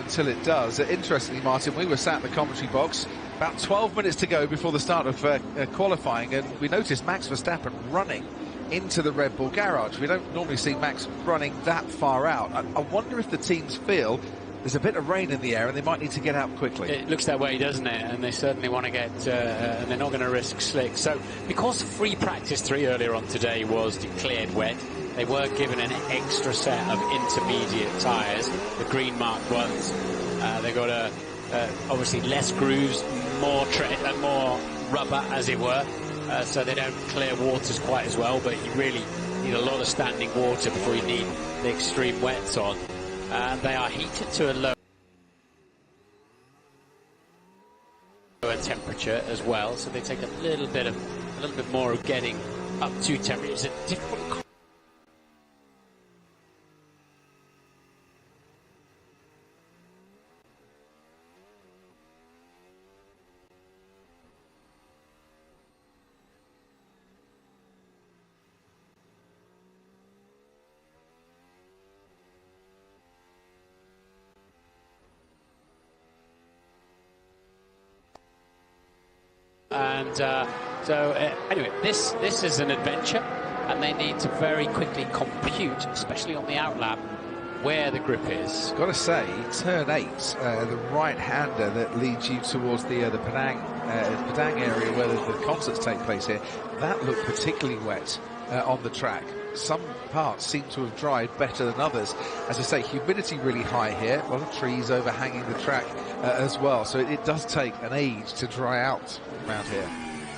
until it does. Interestingly, Martin, we were sat in the commentary box about 12 minutes to go before the start of qualifying, and we noticed Max Verstappen running into the Red Bull garage. We don't normally see Max running that far out. I wonder if the teams feel there's a bit of rain in the air and they might need to get out quickly. It looks that way, doesn't it? And they certainly want to get, and they're not going to risk slick. So because free practice 3 earlier on today was declared wet, they were given an extra set of intermediate tyres, the green marked ones. They got obviously less grooves, more rubber, as it were, so they don't clear waters quite as well. But you really need a lot of standing water before you need the extreme wets on. They are heated to a lower temperature as well, so they take a little bit more of getting up to temperature. It's a different. And anyway, this is an adventure, and they need to very quickly compute, especially on the outlap, where the grip is. Got to say, turn 8, the right-hander that leads you towards the Padang area where the concerts take place here, that looked particularly wet on the track. Some parts seem to have dried better than others. As I say, humidity really high here, a lot of trees overhanging the track as well, so it does take an age to dry out around here.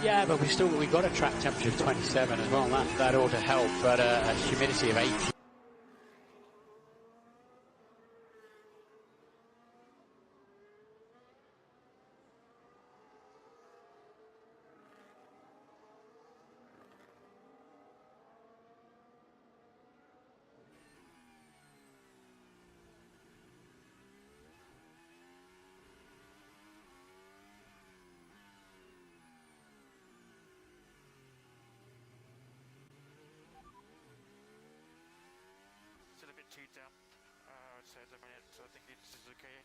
Yeah, but we've got a track temperature of 27 as well, and that ought to help, but a humidity of 80. Too damp, so at the minute, so I think this is okay.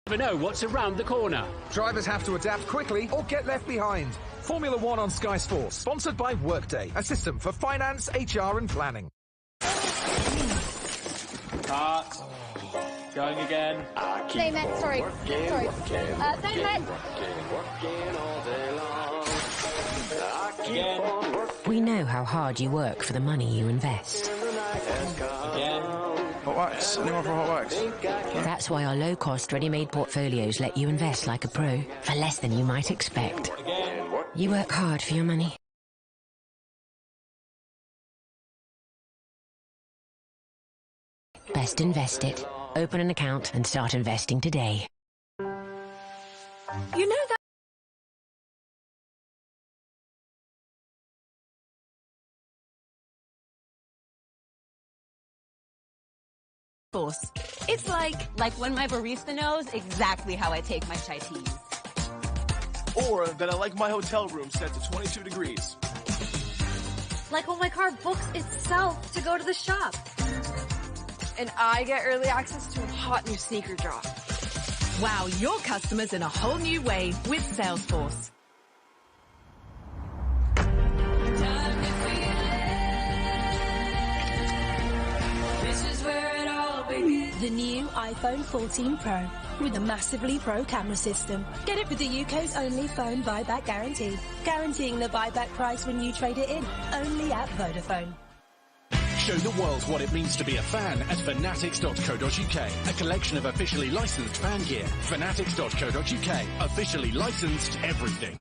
Never know what's around the corner. Drivers have to adapt quickly or get left behind. Formula One on Sky Sports, sponsored by Workday, a system for finance, HR and planning. Cut. Going again. Same mate, sorry. Same mate. Again. We know how hard you work for the money you invest. Again. Hot wax? Anyone for hot wax? That's why our low-cost, ready-made portfolios let you invest like a pro for less than you might expect. You work hard for your money. Best invest it. Open an account and start investing today. You know that. It's like when my barista knows exactly how I take my chai teas. Or that I like my hotel room set to 22 degrees. Like when my car books itself to go to the shop. And I get early access to a hot new sneaker drop. Wow your customers in a whole new way with Salesforce. The new iPhone 14 Pro with a massively pro camera system. Get it with the UK's only phone buyback guarantee. Guaranteeing the buyback price when you trade it in. Only at Vodafone. Show the world what it means to be a fan at fanatics.co.uk. A collection of officially licensed fan gear. Fanatics.co.uk. Officially licensed everything.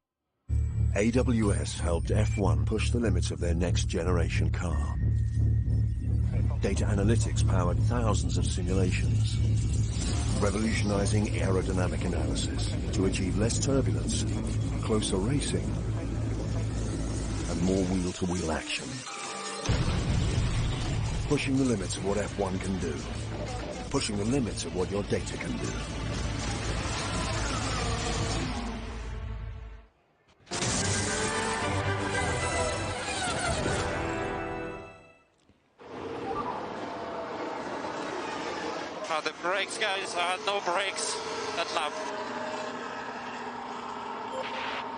AWS helped F1 push the limits of their next generation car. Data analytics powered thousands of simulations, revolutionizing aerodynamic analysis to achieve less turbulence, closer racing, and more wheel-to-wheel action. Pushing the limits of what F1 can do. Pushing the limits of what your data can do. The brakes, guys, no brakes at lap.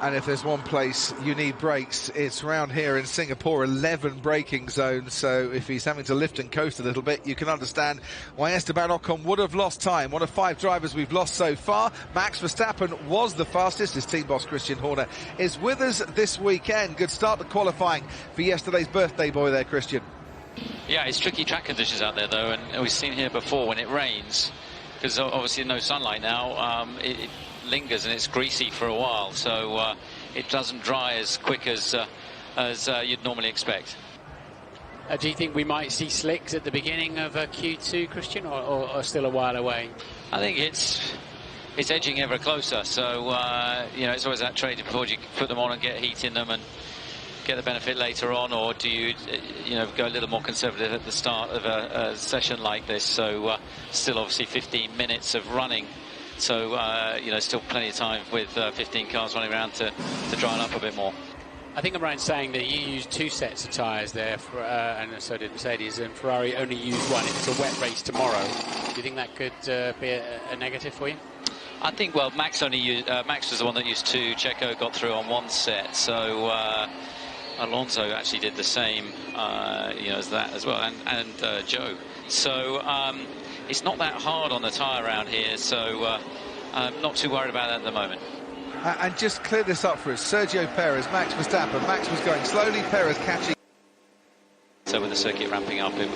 And if there's one place you need brakes, it's round here in Singapore, 11 braking zones. So if he's having to lift and coast a little bit, you can understand why Esteban Ocon would have lost time. One of 5 drivers we've lost so far. Max Verstappen was the fastest. His team boss, Christian Horner, is with us this weekend. Good start to qualifying for yesterday's birthday boy there, Christian. Yeah, it's tricky track conditions out there, though, and we've seen here before when it rains, because obviously no sunlight now, it lingers and it's greasy for a while, so it doesn't dry as quick as you'd normally expect. Do you think we might see slicks at the beginning of Q2, Christian, or still a while away? I think it's edging ever closer, so you know, it's always that trade before you put them on and get heat in them and get the benefit later on, or do you go a little more conservative at the start of a session like this? So still obviously 15 minutes of running, so still plenty of time with 15 cars running around to dry it up a bit more. I think I'm right in saying that you used 2 sets of tyres there, and so did Mercedes, and Ferrari only used 1. If it's a wet race tomorrow, do you think that could be a negative for you? I think, well, Max was the one that used 2. Checo got through on 1 set, so Alonso actually did the same, as that as well, and Joe. So it's not that hard on the tyre around here, so I'm not too worried about that at the moment. And just clear this up for us. Sergio Perez, Max Verstappen. Max was going slowly, Perez catching. So with the circuit ramping up, it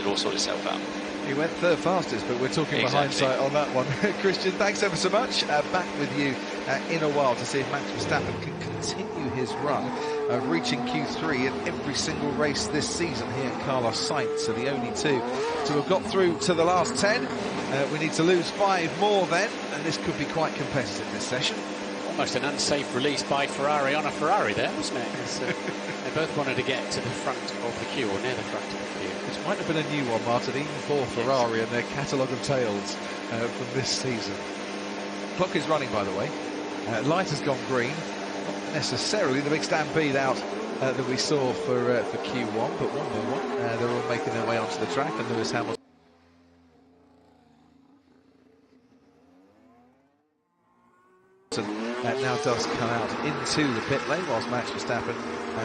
all sorted itself out. He went 3rd fastest, but we're talking about hindsight on that one. Christian, thanks ever so much. Back with you in a while to see if Max Verstappen can continue his run of reaching Q3 in every single race this season here in Carlos Sainz. So the only 2 to have got through to the last 10. We need to lose 5 more then, and this could be quite competitive this session. Almost an unsafe release by Ferrari on a Ferrari there, wasn't it? They both wanted to get to the front of the queue, or near the front of the queue. Which might have been a new one, Martin, even for Ferrari and their catalogue of tales from this season. Clock is running, by the way. Light has gone green. Not necessarily the big stampede out that we saw for Q1, but one by one, they're all making their way onto the track, and Lewis Hamilton now does come out into the pit lane, whilst Max Verstappen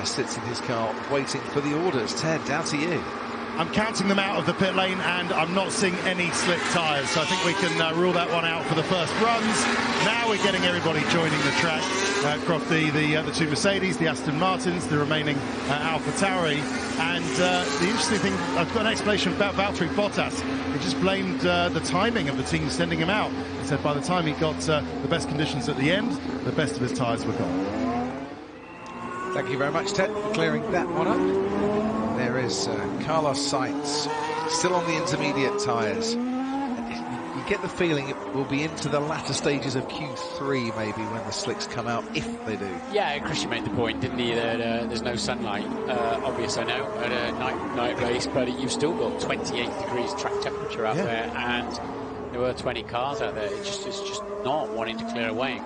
sits in his car waiting for the orders. Ted, down to you. I'm counting them out of the pit lane, and I'm not seeing any slick tyres, so I think we can rule that one out for the first runs. Now we're getting everybody joining the track across the two Mercedes, the Aston Martins, the remaining AlphaTauri, and the interesting thing, I've got an explanation about Valtteri Bottas. He just blamed the timing of the team sending him out. He said by the time he got the best conditions at the end, the best of his tyres were gone. Thank you very much, Ted, for clearing that one up. There is Carlos Sainz, still on the intermediate tyres. You get the feeling it will be into the latter stages of Q3 maybe when the slicks come out, if they do. Yeah, Christian made the point, didn't he, that there's no sunlight, obvious I know, at a night race, but you've still got 28 degrees track temperature out there, and there were 20 cars out there. It's just not wanting to clear away.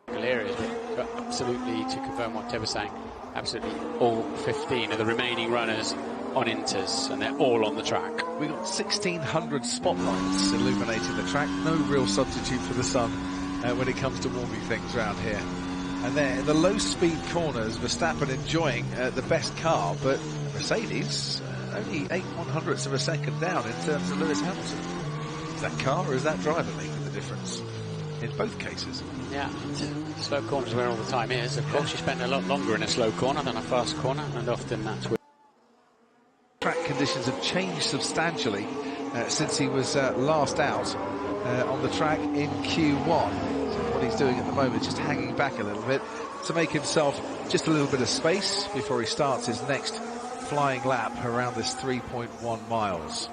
And areas, but absolutely, to confirm what Ted was saying, absolutely all 15 of the remaining runners on inters, and they're all on the track. We've got 1,600 spotlights illuminating the track. No real substitute for the sun when it comes to warming things around here. And there, in the low-speed corners, Verstappen enjoying the best car, but Mercedes only 8/100ths of a second down in terms of Lewis Hamilton. Is that car or is that driver making the difference? In both cases. Yeah, slow corners where all the time is. Of course, you spend a lot longer in a slow corner than a fast corner, and often that's where track conditions have changed substantially since he was last out on the track in Q1. So what he's doing at the moment, just hanging back a little bit to make himself just a little bit of space before he starts his next flying lap around this 3.1 miles.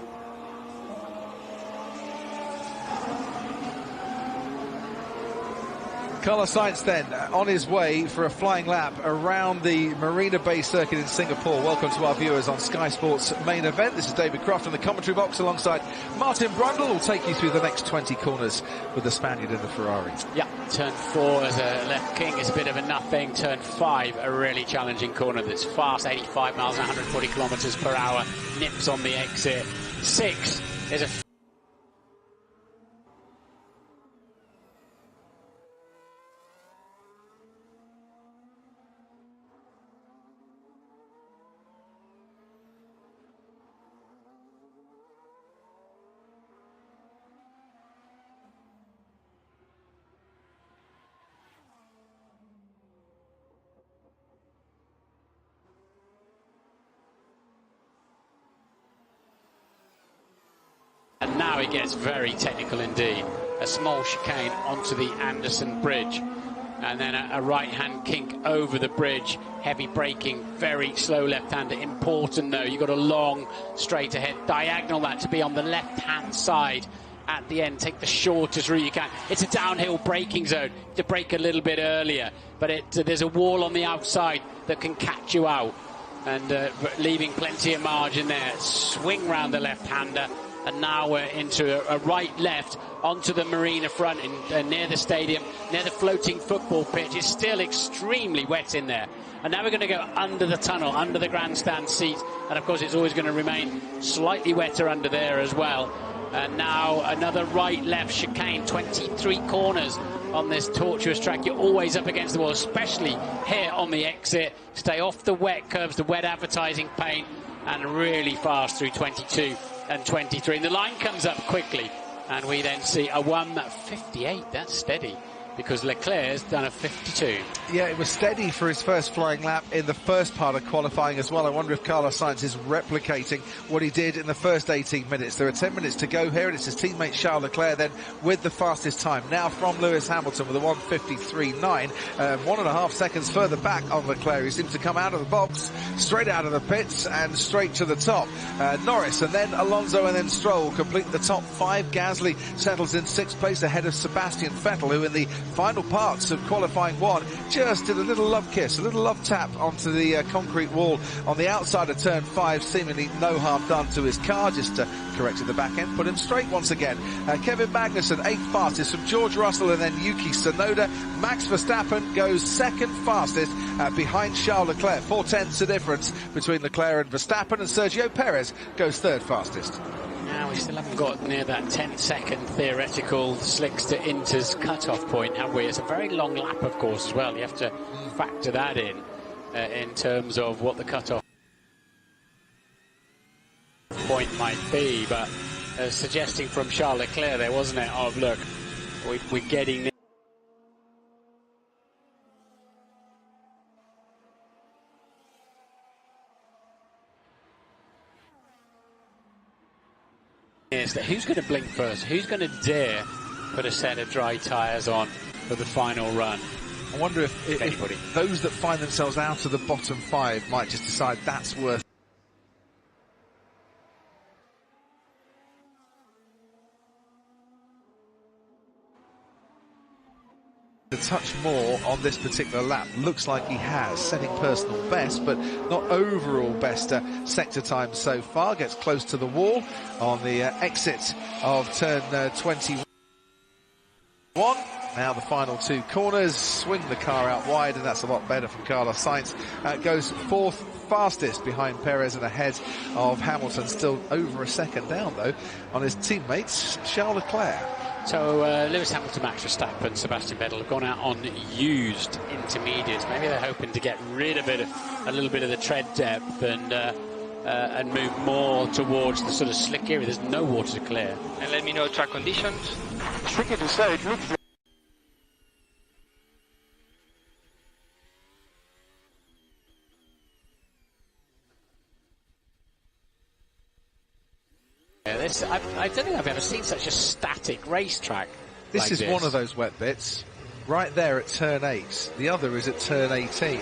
Carlos Sainz then on his way for a flying lap around the Marina Bay circuit in Singapore. Welcome to our viewers on Sky Sports main event. This is David Croft in the commentary box alongside Martin Brundle, who'll take you through the next 20 corners with the Spaniard in the Ferrari. Yeah, turn 4 as a left king is a bit of a nothing. Turn 5, a really challenging corner that's fast, 85 miles and 140 kilometers per hour. Nips on the exit. 6 is a And now it gets very technical indeed. A small chicane onto the Anderson Bridge. And then a right-hand kink over the bridge. Heavy braking, very slow left-hander. Important though, you've got a long straight ahead. Diagonal that to be on the left-hand side at the end. Take the shortest route you can. It's a downhill braking zone. To brake a little bit earlier. But there's a wall on the outside that can catch you out. And leaving plenty of margin there. Swing round the left-hander. And now we're into a right-left onto the marina front and near the stadium, near the floating football pitch. It's still extremely wet in there. And now we're going to go under the tunnel, under the grandstand seat. And, of course, it's always going to remain slightly wetter under there as well. And now another right-left chicane, 23 corners on this tortuous track. You're always up against the wall, especially here on the exit. Stay off the wet curves, the wet advertising paint, and really fast through 22 and 23. And the line comes up quickly, and we then see a 1:58. That's steady, because Leclerc's done a 52. Yeah, it was steady for his first flying lap in the first part of qualifying as well. I wonder if Carlos Sainz is replicating what he did in the first 18 minutes. There are 10 minutes to go here, and it's his teammate Charles Leclerc then with the fastest time. Now from Lewis Hamilton with a 1:53.9. 1.5 seconds further back on Leclerc. He seems to come out of the box, straight out of the pits and straight to the top. Norris and then Alonso and then Stroll complete the top 5. Gasly settles in 6th place ahead of Sebastian Vettel, who in the final parts of qualifying 1. Just did a little love kiss, a little love tap onto the concrete wall on the outside of turn 5. Seemingly no harm done to his car, just corrected the back end, put him straight once again. Kevin Magnussen, 8th fastest from George Russell and then Yuki Tsunoda. Max Verstappen goes 2nd fastest behind Charles Leclerc. 4/10 the difference between Leclerc and Verstappen, and Sergio Perez goes 3rd fastest. Now we still haven't got near that 10-second theoretical slicks to Inter's cut-off point, have we? It's a very long lap, of course, as well. You have to factor that in terms of what the cut-off point might be. But suggesting from Charles Leclerc there, wasn't it? Oh, look, we're getting is that who's going to blink first? Who's going to dare put a set of dry tyres on for the final run? I wonder if those that find themselves out of the bottom 5 might just decide that's worth a touch more on this particular lap. Looks like he has, setting personal best, but not overall best sector time so far. Gets close to the wall on the exit of turn 21. Now the final 2 corners, swing the car out wide, and that's a lot better from Carlos Sainz. Goes 4th fastest behind Perez and ahead of Hamilton, still over a second down though on his teammates Charles Leclerc. So Lewis Hamilton, Max Verstappen, Sebastian Vettel have gone out on used intermediates. Maybe they're hoping to get rid of a little bit of the tread depth and move more towards the sort of slick area. There's no water to clear. And let me know track conditions. Tricky to say, it looks I don't think I've ever seen such a static racetrack. This is one of those wet bits, right there at turn 8. The other is at turn 18.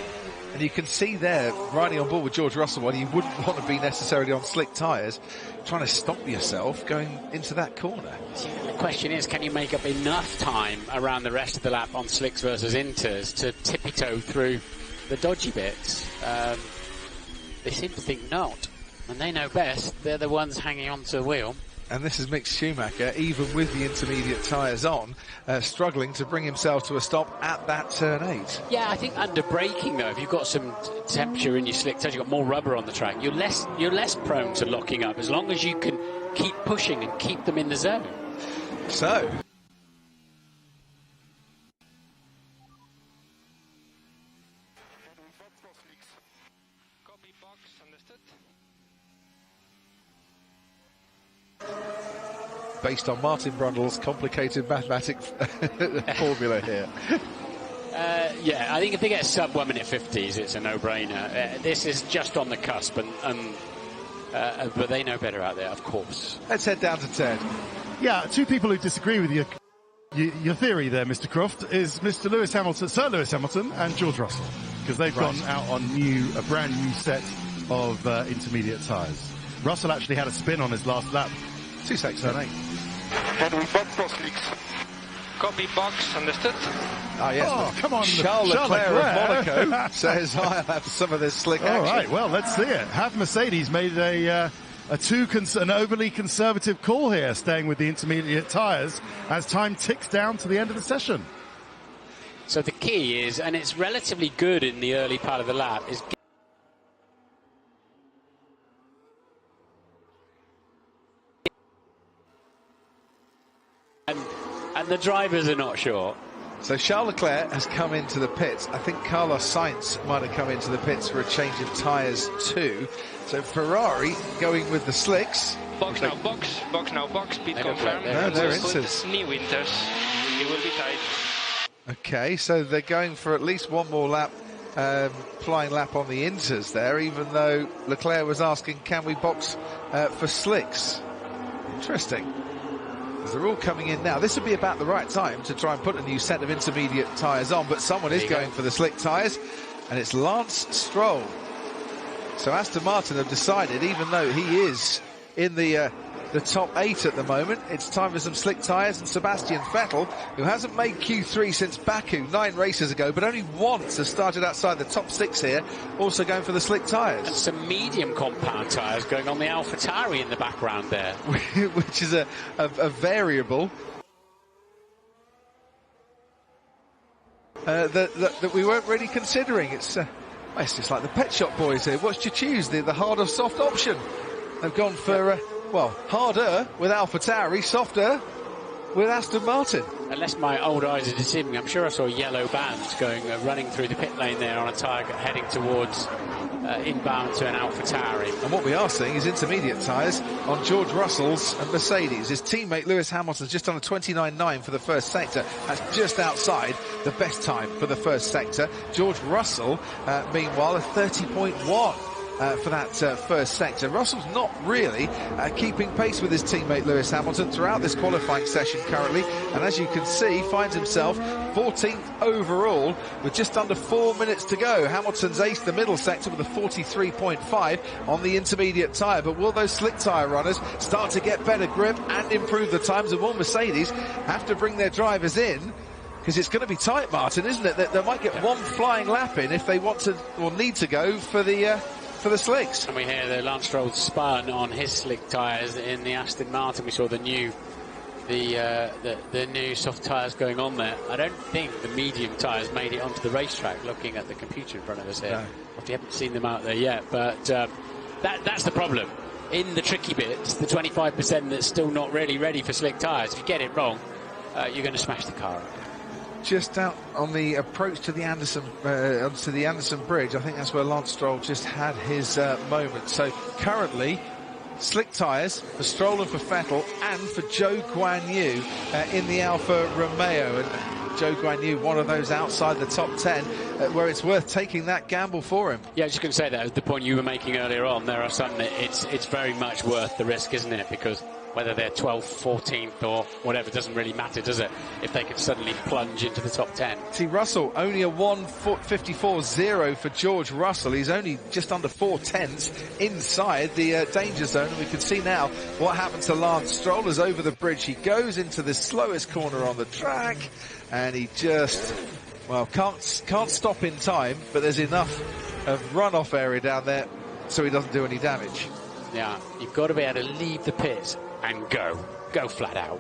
And you can see there, riding on board with George Russell, while you wouldn't want to be necessarily on slick tyres, trying to stop yourself going into that corner. The question is, can you make up enough time around the rest of the lap on slicks versus inters to tippy-toe through the dodgy bits? They seem to think not. And they know best. They're the ones hanging onto the wheel. And this is Mick Schumacher, even with the intermediate tyres on, struggling to bring himself to a stop at that turn 8. Yeah, I think under braking though, if you've got some temperature in your slick tyres, you've got more rubber on the track, you're less prone to locking up as long as you can keep pushing and keep them in the zone. So based on Martin Brundle's complicated mathematics formula here. Yeah, I think if they get sub 1 minute 50s, it's a no-brainer. This is just on the cusp, but they know better out there, of course. Let's head down to Ted. Yeah, 2 people who disagree with your theory there, Mr. Croft, is Mr. Lewis Hamilton, Sir Lewis Hamilton, and George Russell, because they've gone out on a brand new set of intermediate tyres. Russell actually had a spin on his last lap. 2 seconds, turn 8. Can we box for slicks? Copy, box, understood? Ah, yes. Oh, come on. Charles Leclerc of Monaco says, I'll have some of this slick action. All right, well, let's see it. Have Mercedes made an overly conservative call here, staying with the intermediate tyres as time ticks down to the end of the session? So the key is, and it's relatively good in the early part of the lap, is and the drivers are not sure. So Charles Leclerc has come into the pits. I think Carlos Sainz might have come into the pits for a change of tyres too. So Ferrari going with the slicks. Box now, box now, box. Pit confirmed. No, they're inters. Knee winters. It will be tight. Okay, so they're going for at least one more lap, flying lap on the inters there, even though Leclerc was asking, can we box for slicks? Interesting. They're all coming in now. This would be about the right time to try and put a new set of intermediate tyres on, but someone is going for the slick tyres, and it's Lance Stroll. So Aston Martin have decided, even though he is in the the top 8 at the moment. It's time for some slick tyres, and Sebastian Vettel, who hasn't made Q3 since Baku 9 races ago, but only once has started outside the top 6 here, also going for the slick tyres. And some medium compound tyres going on the AlphaTauri in the background there. Which is a variable that we weren't really considering. It's just like the Pet Shop Boys here. What should you choose, the hard or soft option? They've gone for, well, harder with AlphaTauri, softer with Aston Martin. Unless my old eyes are deceiving me, I'm sure I saw yellow bands going running through the pit lane there on a tyre heading towards inbound to an AlphaTauri. And what we are seeing is intermediate tyres on George Russell's and Mercedes. His teammate Lewis Hamilton's just on a 29.9 for the first sector. That's just outside the best time for the first sector. George Russell, meanwhile, a 30.1. For that first sector. Russell's not really keeping pace with his teammate Lewis Hamilton throughout this qualifying session currently, and as you can see, finds himself 14th overall with just under 4 minutes to go. Hamilton's aced the middle sector with a 43.5 on the intermediate tyre, but will those slick tyre runners start to get better grip and improve the times? And will Mercedes have to bring their drivers in? Because it's going to be tight, Martin, isn't it? They might get one flying lap in if they want to or need to go for the slicks. And we hear the Lance Stroll spun on his slick tyres in the Aston Martin. We saw the new soft tyres going on there. I don't think the medium tyres made it onto the racetrack, looking at the computer in front of us here. No. We haven't seen them out there yet, but that's the problem. In the tricky bits, the 25% that's still not really ready for slick tyres, if you get it wrong, you're going to smash the car up. Just out on the approach to the Anderson Bridge, I think that's where Lance Stroll just had his moment. So currently, slick tyres for Stroll and for Vettel and for Zhou Guanyu in the Alfa Romeo. And Zhou Guanyu, one of those outside the top 10, where it's worth taking that gamble for him. Yeah, I was just going to say that, the point you were making earlier on, there are some that it's very much worth the risk, isn't it? Because whether they're 12th, 14th or whatever, doesn't really matter, does it? If they could suddenly plunge into the top 10. See, Russell, only a 1:54.0 for George Russell. He's only just under 4/10 inside the danger zone. And we can see now what happened to Lance Stroll as over the bridge he goes into the slowest corner on the track. And he just, well, can't stop in time, but there's enough of runoff area down there so he doesn't do any damage. Yeah, you've got to be able to leave the pit and go flat out.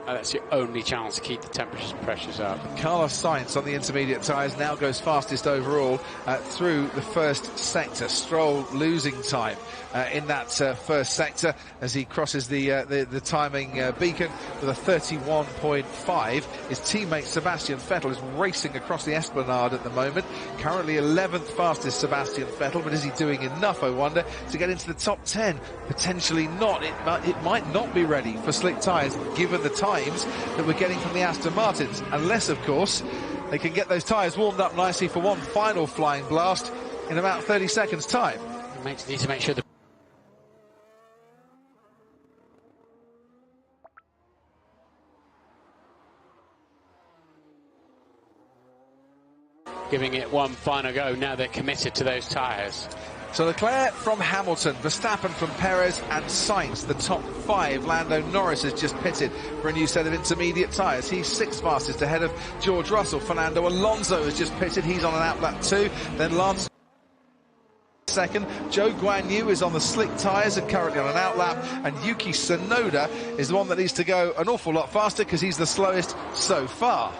That's your only chance to keep the temperatures and pressures up. Carlos Sainz on the intermediate tyres now goes fastest overall through the first sector. Stroll losing time in that first sector as he crosses the timing beacon with a 31.5. His teammate Sebastian Vettel is racing across the Esplanade at the moment. Currently 11th fastest Sebastian Vettel, but is he doing enough, I wonder, to get into the top 10? Potentially not. It might not be ready for slick tyres given the times that we're getting from the Aston Martins, unless of course they can get those tyres warmed up nicely for one final flying blast in about 30 seconds time. Need to make sure giving it one final go. Now they're committed to those tyres. So Leclerc from Hamilton, Verstappen from Perez and Sainz, the top 5. Lando Norris has just pitted for a new set of intermediate tyres. He's 6th fastest ahead of George Russell. Fernando Alonso has just pitted. He's on an outlap 2. Then Lance second. Zhou Guanyu is on the slick tyres and currently on an outlap. And Yuki Tsunoda is the one that needs to go an awful lot faster because he's the slowest so far.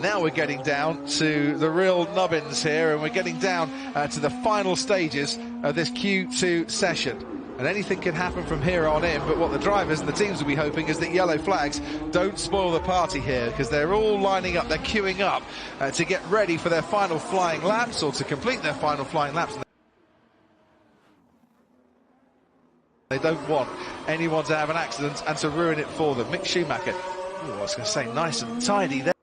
Now we're getting down to the real nubbins here, and we're getting down to the final stages of this Q2 session. And anything can happen from here on in, but what the drivers and the teams will be hoping is that yellow flags don't spoil the party here, because they're all lining up, they're queuing up to get ready for their final flying laps, or to complete their final flying laps. They don't want anyone to have an accident and to ruin it for them. Mick Schumacher, I was going to say nice and tidy there.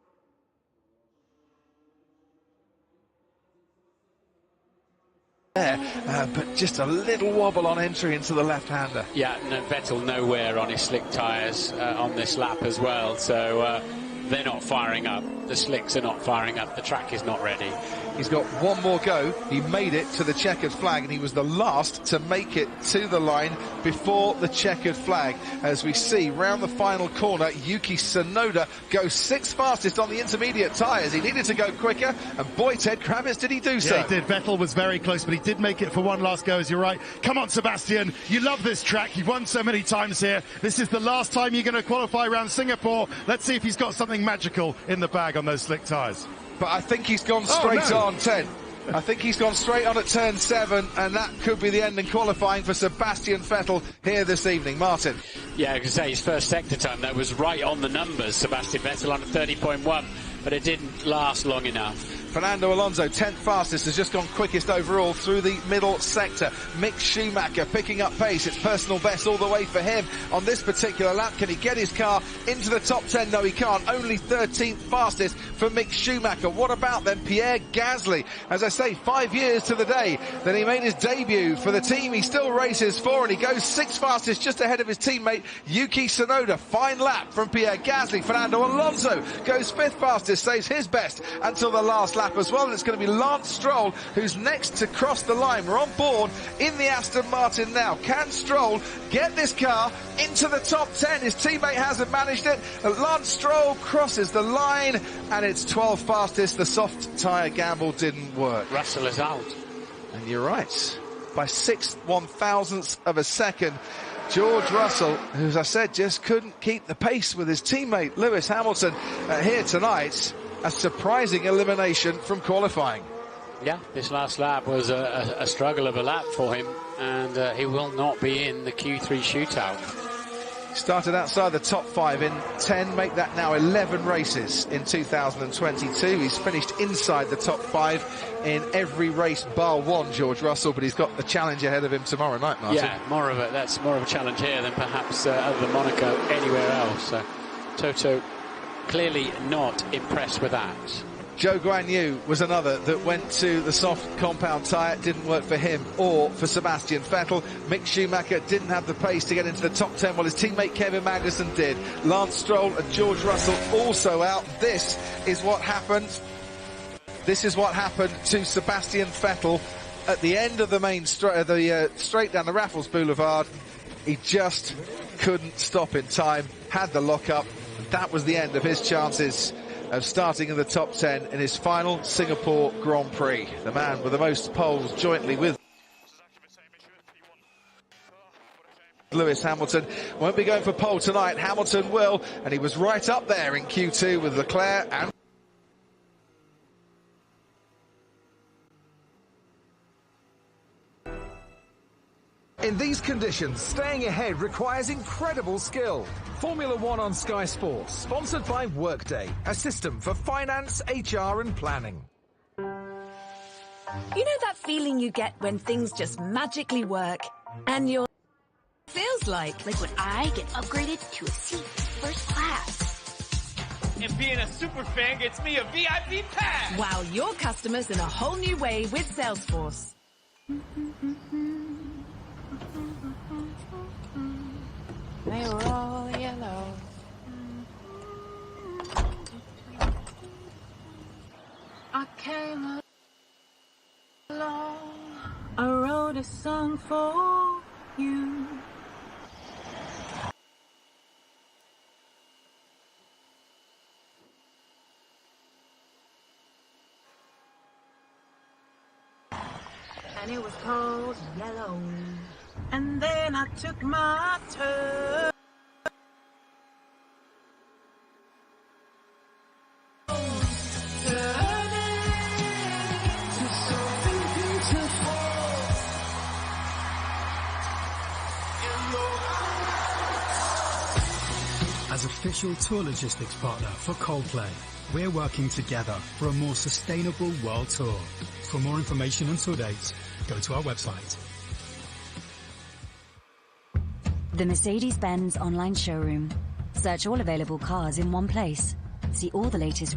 But just a little wobble on entry into the left-hander. Yeah, no, Vettel nowhere on his slick tyres on this lap as well, so they're not firing up. The slicks are not firing up. The track is not ready. He's got one more go. He made it to the checkered flag, and he was the last to make it to the line before the checkered flag. As we see round the final corner, Yuki Tsunoda goes 6th fastest on the intermediate tyres. He needed to go quicker, and boy, Ted Kravitz, did he do so? Yeah, he did. Vettel was very close, but he did make it for one last go, as you're right. Come on, Sebastian. You love this track. You've won so many times here. This is the last time you're going to qualify around Singapore. Let's see if he's got something magical in the bag on those slick tyres. But I think he's gone straight on, Ted. I think he's gone straight on at turn 7, and that could be the end in qualifying for Sebastian Vettel here this evening. Martin. Yeah, I can say his first sector time, that was right on the numbers. Sebastian Vettel on a 30.1, but it didn't last long enough. Fernando Alonso, 10th fastest, has just gone quickest overall through the middle sector. Mick Schumacher picking up pace. It's personal best all the way for him on this particular lap. Can he get his car into the top 10? No, he can't. Only 13th fastest for Mick Schumacher. What about then Pierre Gasly? As I say, 5 years to the day that he made his debut for the team he still races for, and he goes 6th fastest just ahead of his teammate Yuki Tsunoda. Fine lap from Pierre Gasly. Fernando Alonso goes 5th fastest, saves his best until the last lap as well, and it's going to be Lance Stroll who's next to cross the line. We're on board in the Aston Martin now. Can Stroll get this car into the top 10? His teammate hasn't managed it. Lance Stroll crosses the line, and it's 12th fastest. The soft tyre gamble didn't work. Russell is out. And you're right. By 6/1000th of a second. George Russell, who, as I said, just couldn't keep the pace with his teammate Lewis Hamilton here tonight. A surprising elimination from qualifying. Yeah, this last lap was a struggle of a lap for him, and he will not be in the Q3 shootout. Started outside the top 5 in 10, make that now 11 races in 2022. He's finished inside the top 5 in every race bar one, George Russell, but he's got the challenge ahead of him tomorrow night, Martin. Yeah, that's more of a challenge here than perhaps other than Monaco anywhere else. Toto clearly not impressed with that. Zhou Guanyu was another that went to the soft compound tyre. Didn't work for him or for Sebastian Vettel. Mick Schumacher didn't have the pace to get into the top 10, while his teammate Kevin Magnussen did. Lance Stroll and George Russell also out. This is what happened. This is what happened to Sebastian Vettel at the end of the main straight down the Raffles Boulevard. He just couldn't stop in time, had the lock-up. That was the end of his chances of starting in the top 10 in his final Singapore Grand Prix. The man with the most poles jointly with Lewis Hamilton won't be going for pole tonight. Hamilton will, and he was right up there in Q2 with Leclerc and in these conditions, staying ahead requires incredible skill. Formula One on Sky Sports, sponsored by Workday, a system for finance, HR and planning. You know that feeling you get when things just magically work and you're feels like when I get upgraded to a seat first class. And being a super fan gets me a VIP pass. Wow, your customers in a whole new way with Salesforce. They were all yellow. I came along. I wrote a song for you. And it was called Yellow. And then I took my turn. As official tour logistics partner for Coldplay, we're working together for a more sustainable world tour. For more information and tour dates, go to our website. The Mercedes-Benz online showroom. Search all available cars in one place. See all the latest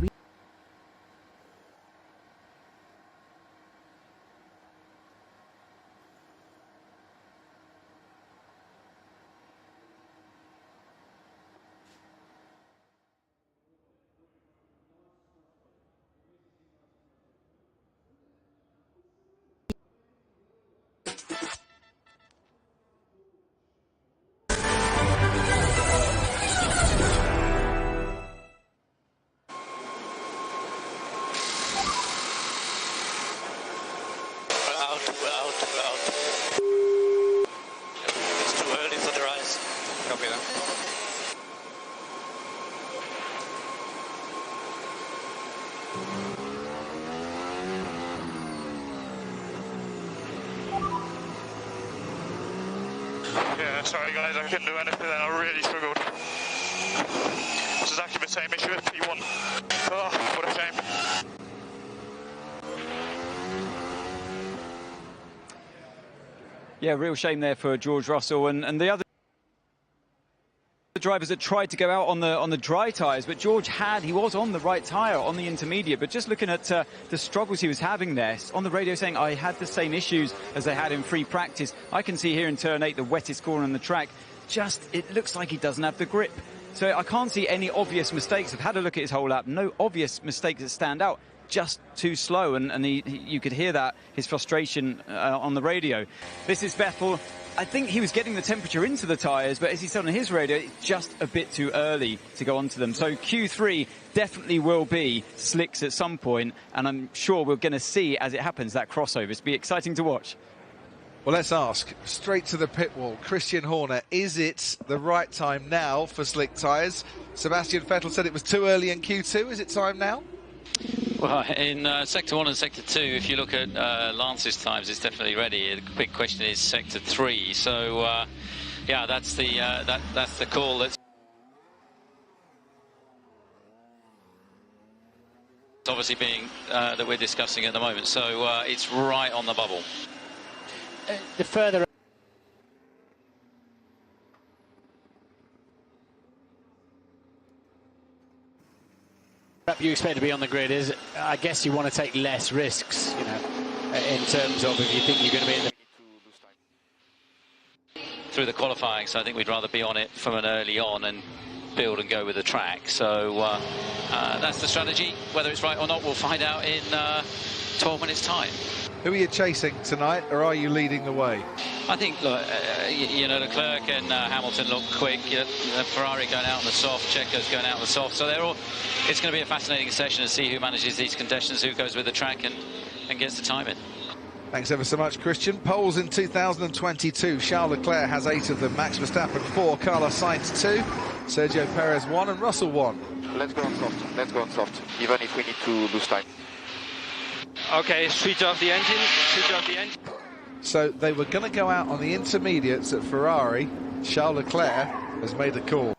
Yeah, sorry guys, I couldn't do anything then, I really struggled. This is actually the same issue as P1. Oh, what a shame. Yeah, real shame there for George Russell and the other drivers that tried to go out on the dry tyres, but George he was on the right tyre on the intermediate. But just looking at the struggles he was having there, on the radio saying, I had the same issues as they had in free practice. I can see here in turn 8, the wettest corner on the track, it looks like he doesn't have the grip. So I can't see any obvious mistakes. I've had a look at his whole lap, no obvious mistakes that stand out, just too slow, and you could hear that, his frustration on the radio. This is Vettel. I think he was getting the temperature into the tyres, but as he said on his radio, it's just a bit too early to go onto them. So Q3 definitely will be slicks at some point, and I'm sure we're going to see, as it happens, that crossover. It's be exciting to watch. Well, let's ask, straight to the pit wall, Christian Horner, is it the right time now for slick tyres? Sebastian Vettel said it was too early in Q2. Is it time now? Well, in Sector 1 and Sector 2, if you look at Lance's times, it's definitely ready. The big question is Sector 3. So, yeah, that's the call that's obviously being that we're discussing at the moment. So it's right on the bubble. The further up you expect to be on the grid is, I guess you want to take less risks, you know, in terms of if you think you're going to be in the through the qualifying. So I think we'd rather be on it from an early on and build and go with the track. So that's the strategy. Whether it's right or not, we'll find out in 12 minutes' time. Who are you chasing tonight, or are you leading the way? I think, look, you know, Leclerc and Hamilton look quick. Ferrari going out on the soft, Checo's going out on the soft. So it's going to be a fascinating session to see who manages these conditions, who goes with the track and gets the time in. Thanks ever so much, Christian. Poles in 2022. Charles Leclerc has 8 of them. Max Verstappen 4, Carlos Sainz 2, Sergio Perez 1, and Russell 1. Let's go on soft. Let's go on soft, even if we need to lose time. Okay, switch off the engine. Switch off the engine. So they were going to go out on the intermediates at Ferrari. Charles Leclerc has made the call.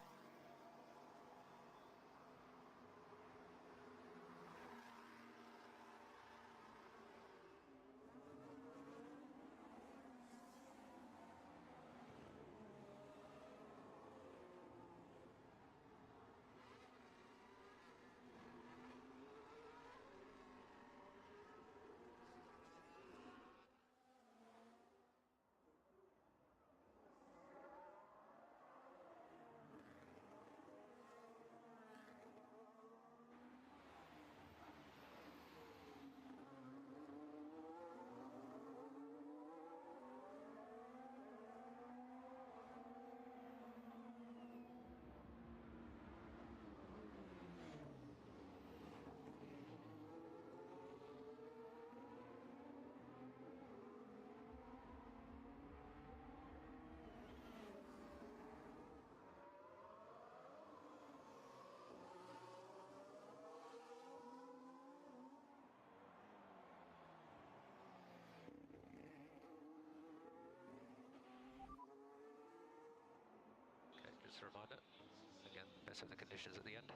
Just a reminder, again, best of the conditions at the end.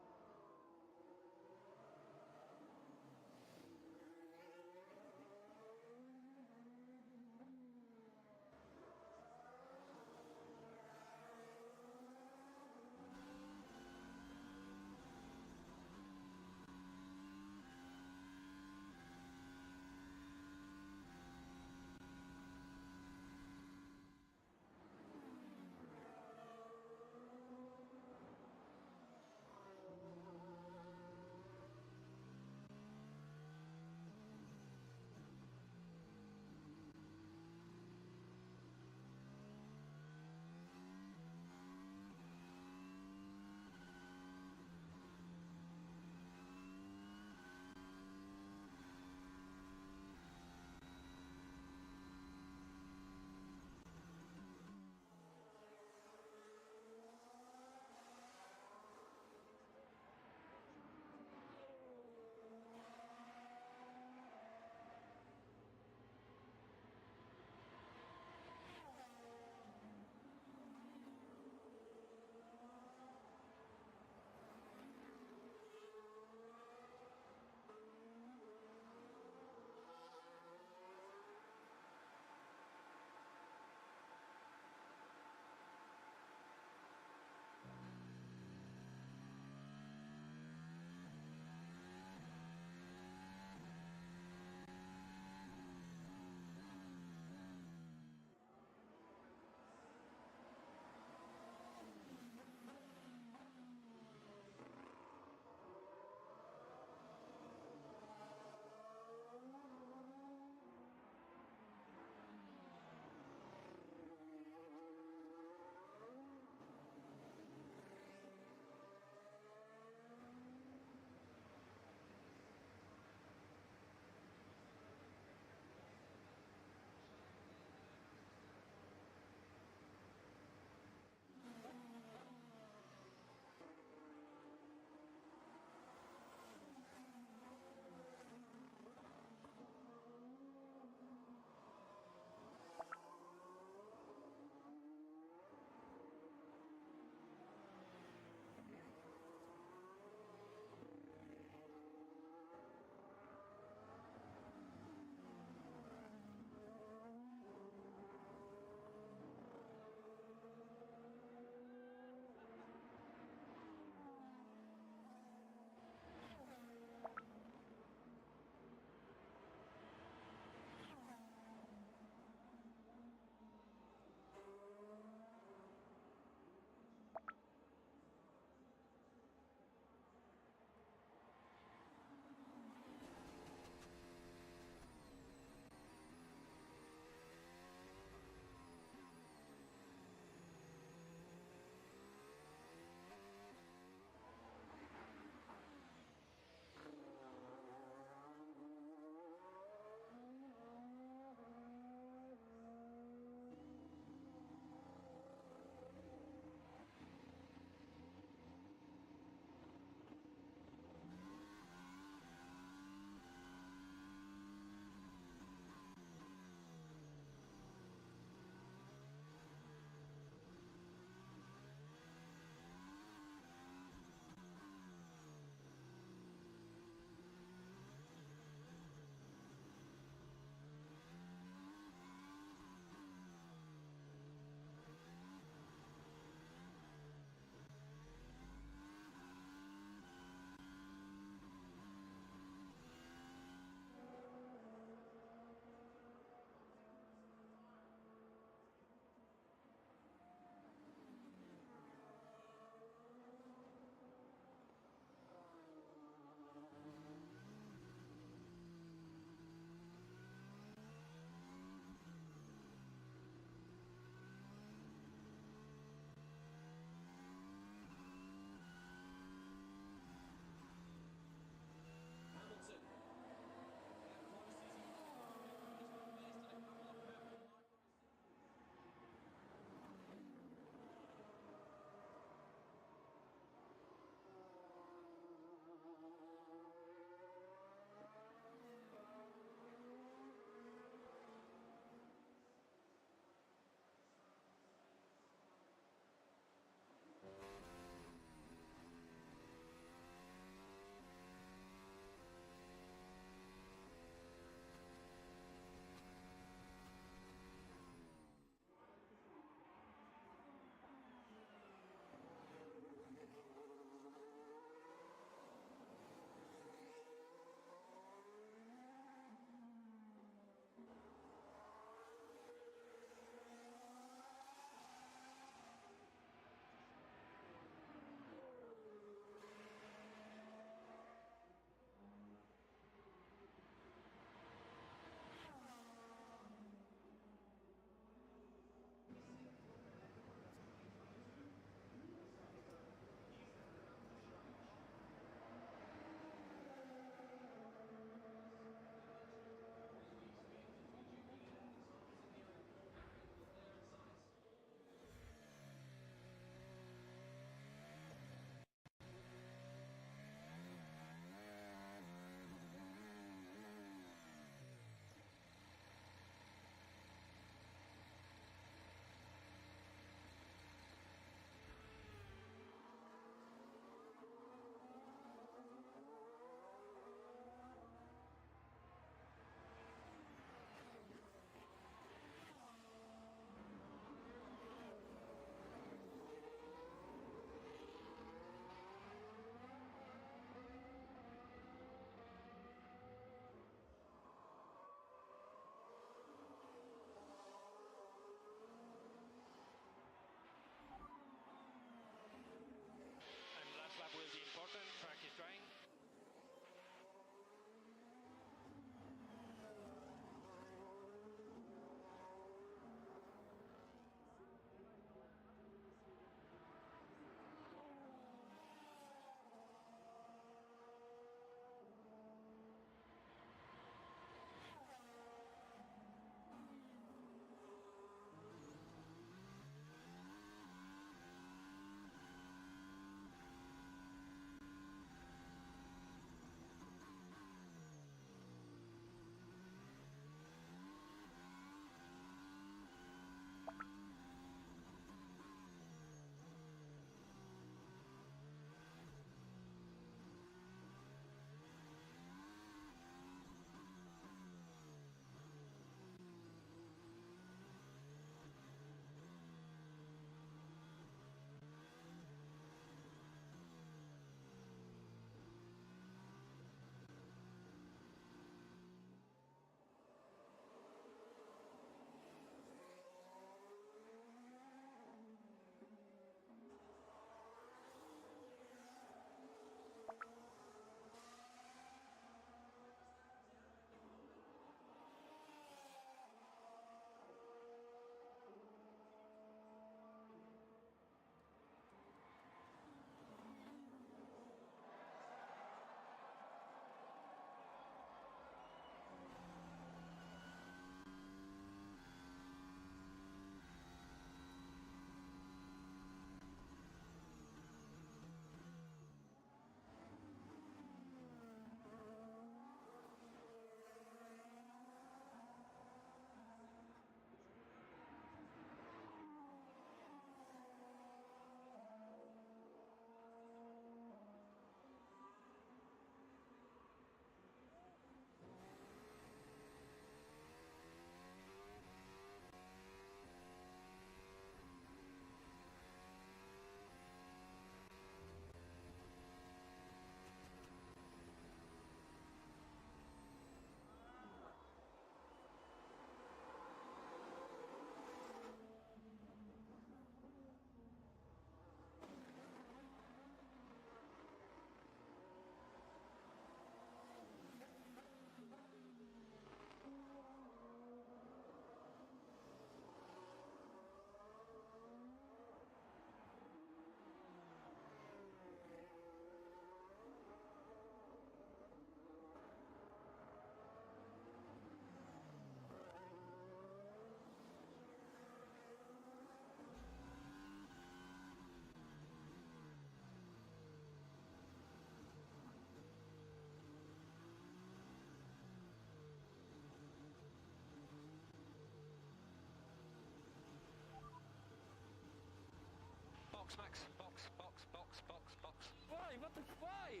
Why?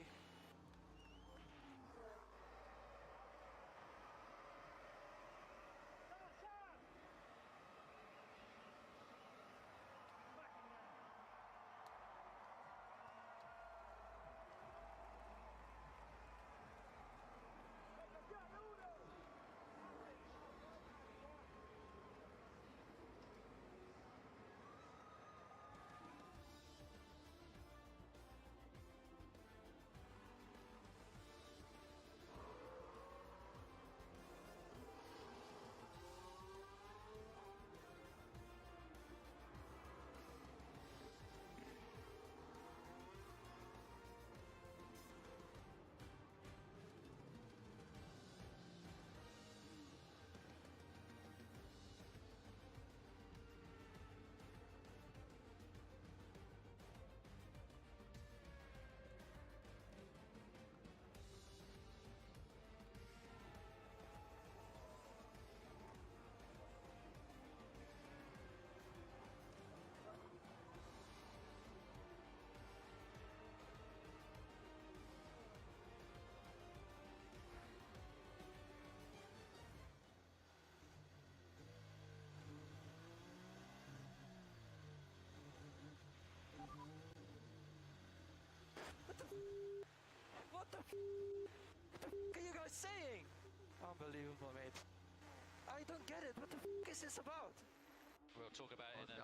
What the are you guys saying? Unbelievable, mate. I don't get it. What the is this about? We'll talk about it